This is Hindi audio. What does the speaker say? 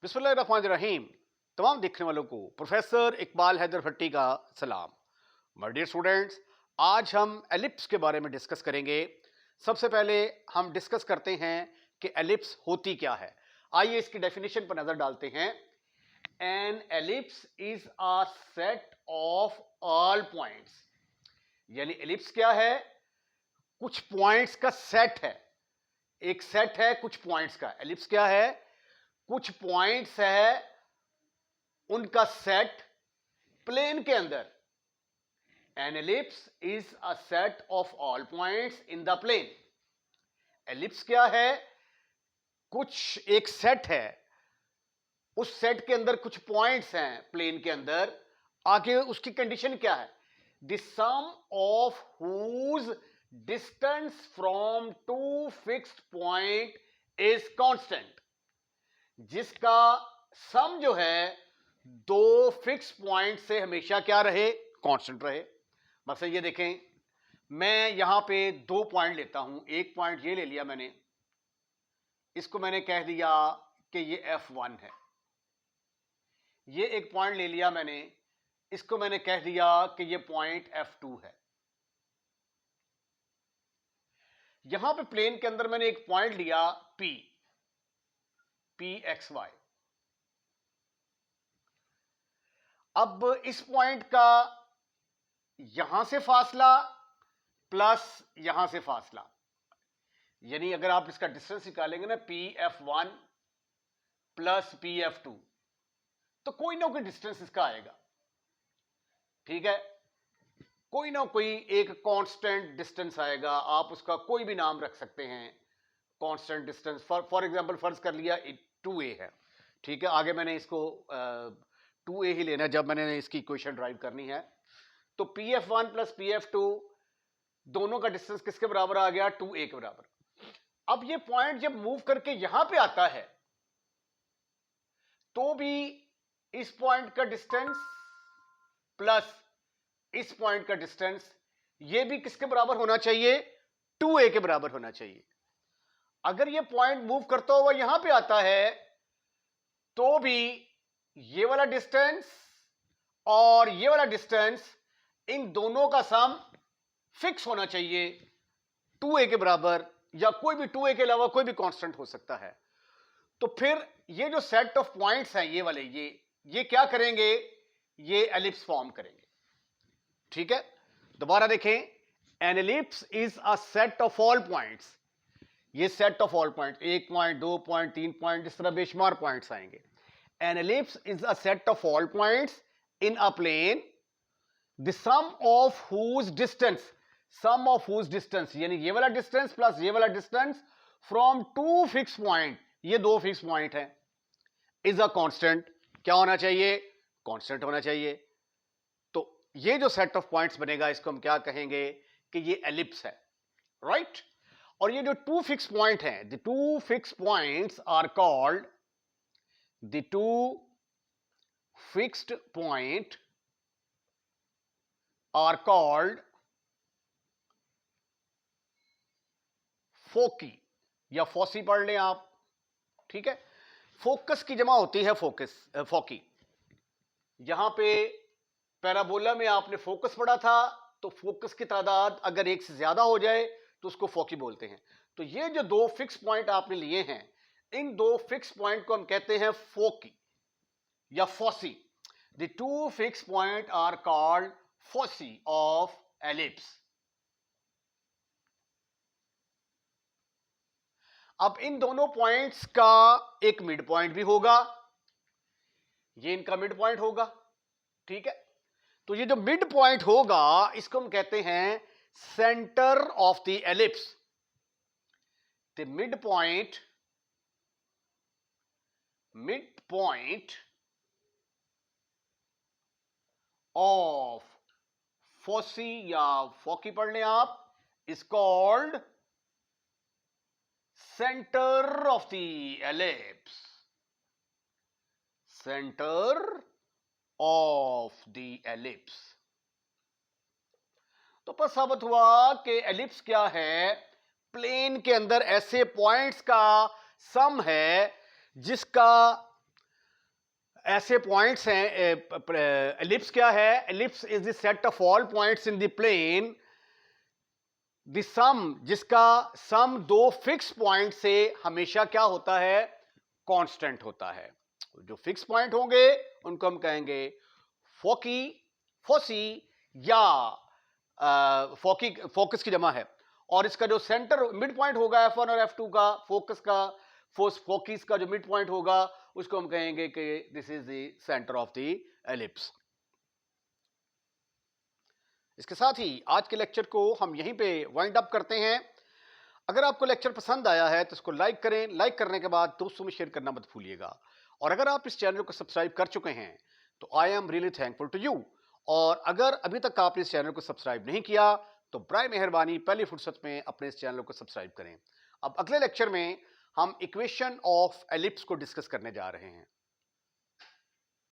बिस्मिल्लाहिर्रहमानिर्रहीम। तमाम देखने वालों को प्रोफेसर इकबाल हैदर भट्टी का सलाम। माय डियर स्टूडेंट्स, आज हम एलिप्स के बारे में डिस्कस करेंगे। सबसे पहले हम डिस्कस करते हैं कि एलिप्स होती क्या है। आइए इसकी डेफिनेशन पर नजर डालते हैं। N ellipse is a set of all points, यानी एलिप्स क्या है? कुछ पॉइंट्स का सेट है। एक सेट है कुछ पॉइंट्स का। एलिप्स क्या है? कुछ पॉइंट्स है, उनका सेट प्लेन के अंदर। An ellipse is a set of all points in the plane. Ellipse क्या है? कुछ एक सेट है, उस सेट के अंदर कुछ पॉइंट्स हैं प्लेन के अंदर। आगे उसकी कंडीशन क्या है? The sum of whose distance from two fixed point is constant. जिसका सम जो है दो फिक्स पॉइंट से हमेशा क्या रहे? कांस्टेंट रहे। मतलब ये देखें, मैं यहां पे दो पॉइंट लेता हूं। एक पॉइंट ये ले लिया मैंने, इसको मैंने कह दिया कि ये F1 है। ये एक पॉइंट ले लिया मैंने, इसको मैंने कह दिया कि ये पॉइंट F2 है। यहां पे प्लेन के अंदर मैंने एक पॉइंट लिया PXY। अब इस पॉइंट का यहां से फासला प्लस यहां से फासला, यानी अगर आप इसका डिस्टेंस निकालेंगे ना, PF1 प्लस PF2, तो कोई ना कोई डिस्टेंस इसका आएगा। ठीक है, कोई ना कोई एक कांस्टेंट डिस्टेंस आएगा। आप उसका कोई भी नाम रख सकते हैं, कांस्टेंट डिस्टेंस। फॉर एग्जांपल फर्ज कर लिया 2a है। ठीक है, आगे मैंने इसको 2a ही लेना है जब मैंने इसकी इक्वेशन ड्राइव करनी है। तो PF1 प्लस PF2 दोनों का डिस्टेंस किसके बराबर आ गया? 2a के बराबर। अब ये पॉइंट जब मूव करके यहां पे आता है तो भी इस पॉइंट का डिस्टेंस प्लस इस पॉइंट का डिस्टेंस, ये भी किसके बराबर होना चाहिए? 2a के बराबर होना चाहिए। अगर ये पॉइंट मूव करता हुआ यहां पे आता है तो भी ये वाला डिस्टेंस और ये वाला डिस्टेंस, इन दोनों का सम फिक्स होना चाहिए 2a के बराबर, या कोई भी 2a के अलावा कोई भी कांस्टेंट हो सकता है। तो फिर ये जो सेट ऑफ पॉइंट्स हैं ये वाले, ये क्या करेंगे? ये एलिप्स फॉर्म करेंगे। ठीक है, दोबारा देखें। An ellipse is a set of all points. ये set of all point, 1 point, 2 point, 3 point, इस तरह बेशुमार पॉइंट्स आएंगे। An ellipse is a set of all points in a plane, the sum of whose distance, sum of whose distance यानी ये वाला डिस्टेंस प्लस ये वाला distance from two fix point, ये दो फिक्स पॉइंट है, इज अ कांस्टेंट। क्या होना चाहिए? कांस्टेंट होना चाहिए। तो ये जो सेट ऑफ पॉइंट्स बनेगा, इसको हम क्या कहेंगे? कि ये एलिप्स है, राइट? और ये जो टू फिक्स पॉइंट हैं, the two fix points are called, the two fixed point are called foci, या फोसी पढ़ लें आप। ठीक है, फोकस की जमा होती है फोकी। यहां पे पैराबोला में आपने फोकस पढ़ा था, तो फोकस की तादाद अगर एक से ज्यादा हो जाए तो उसको फोकी बोलते हैं। तो ये जो दो फिक्स पॉइंट आपने लिए हैं, इन दो फिक्स पॉइंट को हम कहते हैं फोकी या foci. The two fix point are called foci of ellipse. अब इन दोनों पॉइंट्स का एक मिड पॉइंट भी होगा, ये इनका मिड पॉइंट होगा। ठीक है, तो ये जो मिड पॉइंट होगा इसको हम कहते हैं centre of the ellipse. The mid point of foci या फोकी पढ़ लें आप, is called centre of the ellipse. Centre of the ellipse. तो पर साबित हुआ कि एलिप्स क्या है? प्लेन के अंदर ऐसे पॉइंट्स का सम है जिसका ऐसे पॉइंट्स हैं, एलिप्स क्या है? Ellipse is the set of all points in the plane the sum, जिसका सम दो फिक्स पॉइंट से हमेशा क्या होता है? कांस्टेंट होता है। जो फिक्स पॉइंट होंगे उनको हम कहेंगे फोकी, फोसी, या फोकी, फोकस की जमा है। और इसका जो सेंटर मिड पॉइंट होगा F1 और F2 का, फोकस का, फोकिस का जो मिड पॉइंट होगा उसको हम कहेंगे कि this is the centre of the ellipse. इसके साथ ही आज के लेक्चर को हम यहीं पे वाइंड अप करते हैं। अगर आपको लेक्चर पसंद आया है तो इसको लाइक करें, लाइक करने के बाद दोस्तों में शेयर करना मत भूलिएगा। और अगर आप इस चैनल को सब्सक्राइब कर चुके हैं तो I am really thankful to you. और अगर अभी तक आपने इस चैनल को सब्सक्राइब नहीं किया तो बराए मेहरबानी पहली फुर्सत में अपने इस चैनल को सब्सक्राइब करें। अब अगले लेक्चर में हम इक्वेशन ऑफ एलिप्स को डिस्कस करने जा रहे हैं।